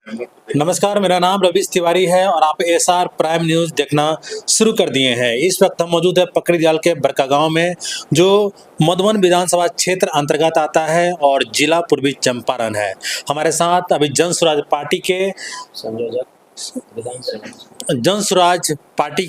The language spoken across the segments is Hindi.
नमस्कार, मेरा नाम रवीश तिवारी है और आप एसआर प्राइम न्यूज़ देखना शुरू कर दिए हैं। इस वक्त हम मौजूद है पकड़ीदयाल के बड़कागांव में, जो मधुबन विधानसभा क्षेत्र अंतर्गत आता है और जिला पूर्वी चंपारण है। हमारे साथ अभी जन स्वराज पार्टी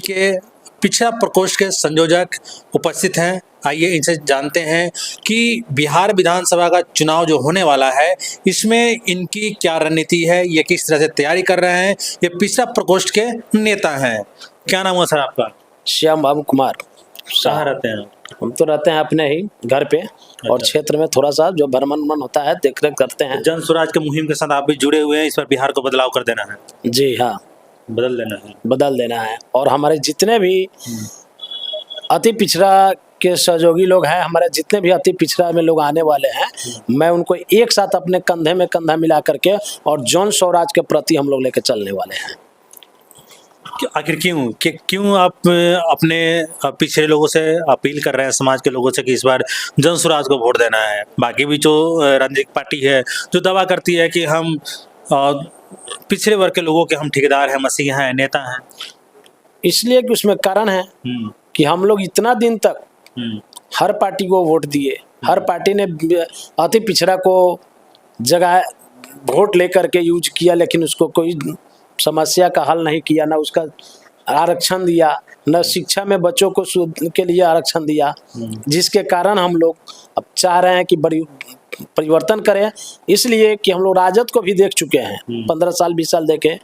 के पिछड़ा प्रकोष्ठ के संयोजक उपस्थित हैं। आइए इनसे जानते हैं कि बिहार विधानसभा का चुनाव जो होने वाला है, इसमें इनकी क्या रणनीति है, ये किस तरह से तैयारी कर रहे हैं। ये पिछड़ा प्रकोष्ठ के नेता हैं। क्या नाम है सर आपका? श्याम बाबू कुमार। कहाँ रहते हैं? हम तो रहते हैं अपने ही घर पे और क्षेत्र में थोड़ा सा जो भ्रमण होता है देख रेख करते हैं। जन स्वराज के मुहिम के साथ आप भी जुड़े हुए हैं। इस पर बिहार को बदलाव कर देना है। जी हाँ, बदल देना है। और हमारे जितने भी अति पिछड़ा के सहयोगी लोग हैं, हमारे जितने भी अति पिछड़ा में लोग आने वाले हैं, मैं उनको एक साथ अपने कंधे में कंधा मिला करके और जन स्वराज के प्रति हम लोग लेकर चलने वाले हैं। आखिर क्यों आप अपने पिछड़े लोगों से अपील कर रहे हैं, समाज के लोगों से, कि इस बार जन स्वराज को वोट देना है? बाकी भी जो राजनीतिक पार्टी है जो दावा करती है कि हम पिछड़े वर्ग के लोगों के हम ठेकेदार हैं, मसीहा हैं, नेता हैं। इसलिए कि उसमें कारण है कि हम लोग इतना दिन तक हर पार्टी को वोट दिए, हर पार्टी ने अति पिछड़ा को जगह वोट लेकर के यूज किया, लेकिन उसको कोई समस्या का हल नहीं किया, ना उसका आरक्षण दिया, न शिक्षा में बच्चों को के लिए आरक्षण दिया, जिसके कारण हम लोग अब चाह रहे हैं कि बड़ी परिवर्तन करें। इसलिए कि हम लोग राजद को भी देख चुके हैं, 15 साल 20 साल देखे,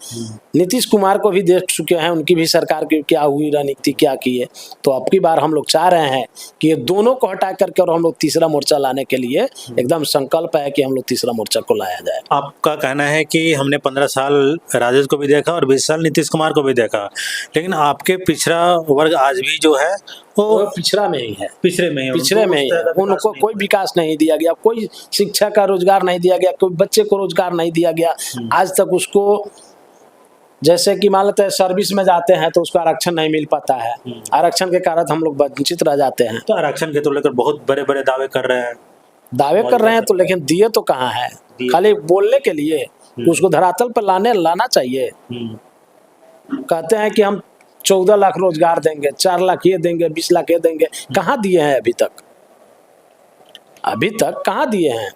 नीतीश कुमार को भी देख चुके हैं, उनकी भी सरकार की क्या हुई, रणनीति क्या की है। तो अब की बार हम लोग चाह रहे हैं कि ये दोनों को हटा करके और हम लोग तीसरा मोर्चा लाने के लिए एकदम संकल्प है कि हम लोग तीसरा मोर्चा को लाया जाए। आपका कहना है कि हमने 15 साल राजद को भी देखा और 20 साल नीतीश कुमार को भी देखा, लेकिन आपके पिछड़ा वर्ग आज भी जो है वो पिछड़ा में ही है, पिछड़े में ही है। उनको कोई विकास नहीं दिया गया, कोई शिक्षा का रोजगार नहीं दिया गया, कोई बच्चे को रोजगार नहीं दिया गया। आज तक उसको, जैसे कि मान लेते हैं सर्विस में जाते हैं तो उसको आरक्षण नहीं मिल पाता है, आरक्षण के कारण हम लोग वंचित रह जाते हैं। तो आरक्षण के तो लेकर बहुत बड़े बड़े दावे कर रहे हैं, तो लेकिन दिए तो कहाँ है? खाली बोलने के लिए, उसको धरातल पर लाना चाहिए। कहते हैं कि हम 14 लाख रोजगार देंगे, 4 लाख ये देंगे, 20 लाख ये देंगे। कहाँ दिए हैं अभी तक कहाँ दिए हैं?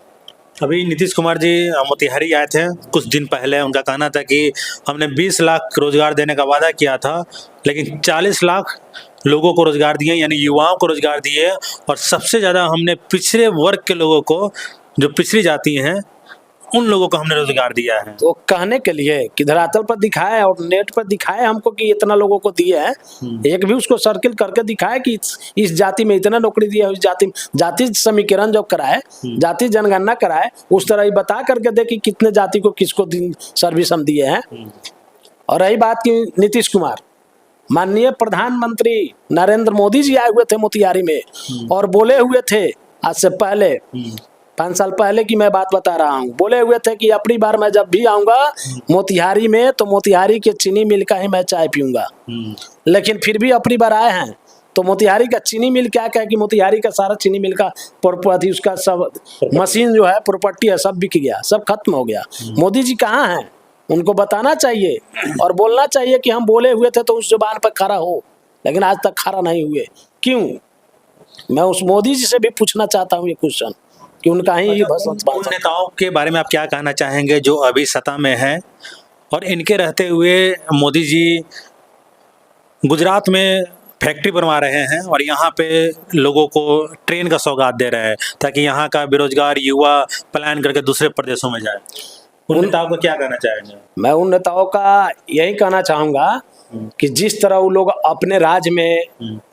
अभी नीतीश कुमार जी मोतिहारी आए थे कुछ दिन पहले। उनका कहना था कि हमने 20 लाख रोजगार देने का वादा किया था, लेकिन 40 लाख लोगों को रोजगार दिए, यानी युवाओं को रोजगार दिए। और सबसे ज़्यादा हमने पिछड़े वर्ग के लोगों को, जो पिछड़ी जाति हैं, उन लोगों को हमने रोजगार दिया है। तो कहने के लिए कि धरातल पर दिखाए और नेट पर दिखाए हमको कि इतना लोगों को दिए हैं, एक भी उसको सर्किल करके दिखाए कि इस जाति में इतना नौकरी दिया है, इस जाति समीकरण जो कराए, जाति जनगणना कराए, उस तरह ही बता करके दे कि कितने जाति को किसको दिन सर्विस हम दिए हैं। और रही बात की नीतीश कुमार, माननीय प्रधानमंत्री नरेंद्र मोदी जी आए हुए थे मोतिहारी में और बोले हुए थे, आज से पहले 5 साल पहले की मैं बात बता रहा हूँ, बोले हुए थे कि अपनी बार मैं जब भी आऊंगा मोतिहारी में तो मोतिहारी के चीनी मिल का ही मैं चाय पीऊंगा। लेकिन फिर भी अपनी बार आए हैं तो मोतिहारी का चीनी मिल क्या कि मोतिहारी का सारा चीनी मिल का प्रॉपर्टी, उसका सब मशीन जो है, प्रॉपर्टी है, सब बिक गया, सब खत्म हो गया। मोदी जी कहाँ हैं? उनको बताना चाहिए और बोलना चाहिए कि हम बोले हुए थे तो उस जुबान पर खड़ा हो, लेकिन आज तक खड़ा नहीं हुए। क्यों? मैं उस मोदी जी से भी पूछना चाहता हूँ ये क्वेश्चन कि उनका ही उन नेताओं के बारे में आप क्या कहना चाहेंगे जो अभी सत्ता में हैं और इनके रहते हुए मोदी जी गुजरात में फैक्ट्री बनवा रहे हैं और यहाँ पे लोगों को ट्रेन का सौगात दे रहे हैं ताकि यहाँ का बेरोजगार युवा पलायन करके दूसरे प्रदेशों में जाए? उन नेताओं को क्या कहना चाहेंगे? मैं उन नेताओं का यही कहना चाहूँगा कि जिस तरह वो लोग अपने राज्य में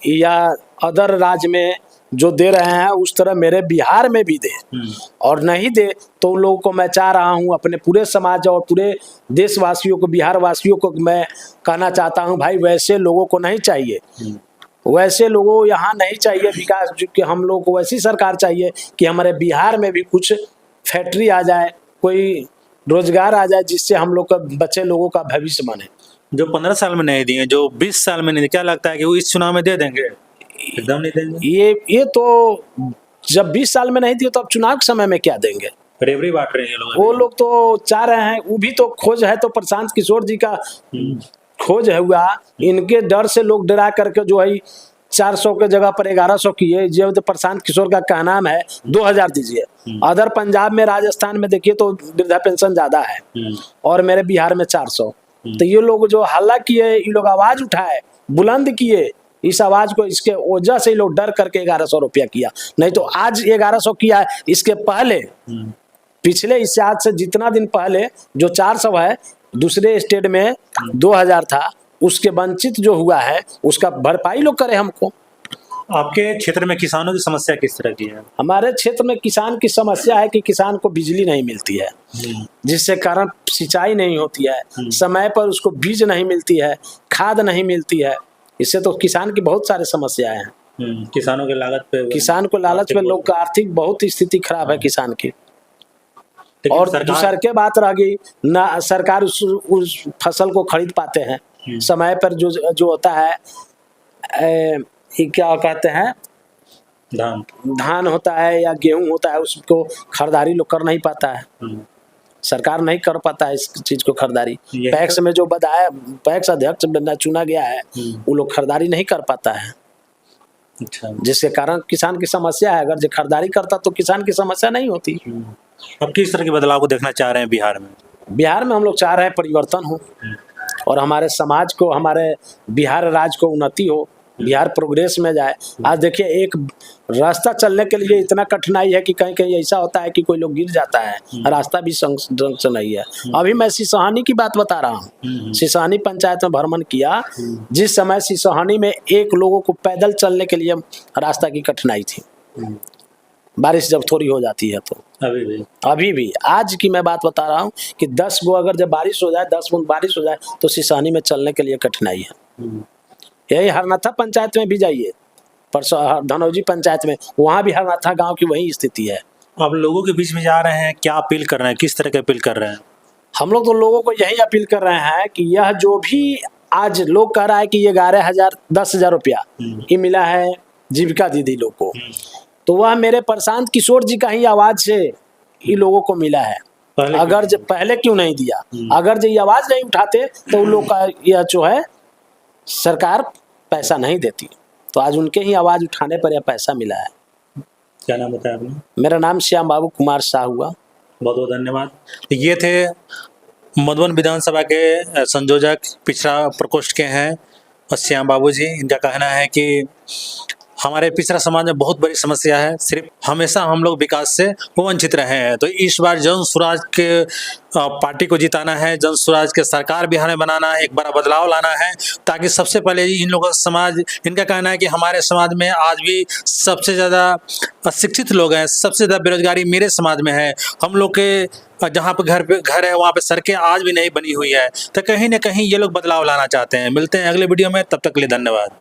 या अदर राज्य में जो दे रहे हैं, उस तरह मेरे बिहार में भी दे। और नहीं दे तो उन लोगों को मैं चाह रहा हूं, अपने पूरे समाज और पूरे देशवासियों को, बिहार वासियों को मैं कहना चाहता हूं, भाई वैसे लोगों को नहीं चाहिए, वैसे लोगों यहाँ नहीं चाहिए विकास। कि हम लोग को वैसी सरकार चाहिए कि हमारे बिहार में भी कुछ फैक्ट्री आ जाए, कोई रोजगार आ जाए, जिससे हम लोग का बच्चे लोगों का भविष्य बने। जो 15 साल में नहीं दिए, जो 20 साल में नहीं दिए, क्या लगता है कि वो इस चुनाव में दे देंगे? एकदम नहीं देंगे। ये तो जब 20 साल में नहीं दिए तो अब चुनाव के समय में क्या देंगे? रेवड़ी बांट रहे हैं ये लोग वो अभी। लोग तो चाह रहे हैं, वो भी तो खोज है, तो प्रशांत किशोर जी का खोज है हुआ। इनके डर से लोग डरा करके जो है 400 के जगह पर 1100 किए। जो तो प्रशांत किशोर का कहना है 2000 दीजिए। अदर पंजाब में, राजस्थान में देखिए तो वृद्धा पेंशन ज्यादा है, और मेरे बिहार में 400। तो ये लोग जो हल्ला किए, ये लोग आवाज उठाए, बुलंद किए, इस आवाज को, इसके वजह से ये लोग डर करके 1100 रुपया किया। नहीं तो आज 1100 किया है। इसके पहले पिछले, इससे आज से जितना दिन पहले जो 400 है, दूसरे स्टेट में 2000 था, उसके वंचित जो हुआ है उसका भरपाई लोग करे हमको। आपके क्षेत्र में किसानों की समस्या किस तरह की है? हमारे क्षेत्र में किसान की समस्या है कि किसान को बिजली नहीं मिलती है, जिससे कारण सिंचाई नहीं होती है, समय पर उसको बीज नहीं मिलती है, खाद नहीं मिलती है। इससे तो किसान की बहुत सारी समस्याएं हैं। किसानों के लागत पे, किसान को लालच में लोग का आर्थिक बहुत स्थिति खराब है किसान की। और दूसर के बात रह गई ना, सरकार उस फसल को खरीद पाते हैं समय पर। जो होता है ये क्या कहते हैं, धान होता है या गेहूं होता है, उसको खरीदारी लोग कर नहीं पाता है। सरकार नहीं कर पाता है इस चीज को खरीदारी। पैक्स में जो बताया, पैक्स अध्यक्ष चुना गया है, वो लोग खरीदारी नहीं कर पाता है। अच्छा। जिसके कारण किसान की समस्या है। अगर जो खरीदारी करता तो किसान की समस्या नहीं होती। अब किस तरह के बदलाव को देखना चाह रहे हैं बिहार में? बिहार में हम लोग चाह रहे हैं परिवर्तन हो, और हमारे समाज को, हमारे बिहार राज्य को उन्नति हो, बिहार प्रोग्रेस में जाए। आज देखिए, एक रास्ता चलने के लिए इतना कठिनाई है कि कहीं कहीं ऐसा होता है कि कोई लोग गिर जाता है, रास्ता भी ढंग से नहीं है। अभी मैं सिसोहानी की बात बता रहा हूँ। सिसोहानी पंचायत में भ्रमण किया, जिस समय सिसोहानी में एक लोगों को पैदल चलने के लिए रास्ता की कठिनाई थी। बारिश जब थोड़ी हो जाती है तो अभी भी आज की मैं बात बता रहा हूँ कि 10 गो अगर जब बारिश हो जाए, 10 बूंद बारिश हो जाए, तो सिसोहानी में चलने के लिए कठिनाई है। यही हरनाथा पंचायत में भी जाइए, परसों धनौजी पंचायत में, वहाँ भी हरनाथा गांव की वही स्थिति है। अब लोगों के बीच में जा रहे हैं, क्या अपील कर रहे हैं, किस तरह की अपील कर रहे हैं? हम लोग तो लोगों को यही अपील कर रहे हैं कि यह जो भी आज लोग कह रहा है कि ये 11,000 10,000 रुपया ये मिला है जीविका दीदी लोग को, तो वह मेरे प्रशांत किशोर जी का ही आवाज से ये लोगों को मिला है। अगर जब पहले क्यों नहीं दिया, अगर जो ये आवाज नहीं उठाते तो उन लोग का यह जो है सरकार पैसा नहीं देती। तो आज उनके ही आवाज उठाने पर यह पैसा मिला है। क्या नाम बताया आपने? मेरा नाम श्याम बाबू कुमार शाह हुआ। बहुत बहुत धन्यवाद। ये थे मधुबन विधानसभा के संयोजक, पिछड़ा प्रकोष्ठ के हैं, और श्याम बाबू जी। इनका कहना है कि हमारे पिछड़ा समाज में बहुत बड़ी समस्या है, सिर्फ हमेशा हम लोग विकास से वंचित रहे हैं। तो इस बार जन स्वराज के पार्टी को जिताना है, जन स्वराज के सरकार बिहार में बनाना है, एक बड़ा बदलाव लाना है, ताकि सबसे पहले इन लोगों का समाज, इनका कहना है कि हमारे समाज में आज भी सबसे ज़्यादा अशिक्षित लोग हैं, सबसे ज़्यादा बेरोजगारी मेरे समाज में है। हम लोग के जहाँ पे घर है वहाँ पे सड़कें आज भी नहीं बनी हुई है। तो कहीं ना कहीं ये लोग बदलाव लाना चाहते हैं। मिलते हैं अगले वीडियो में, तब तक के लिए धन्यवाद।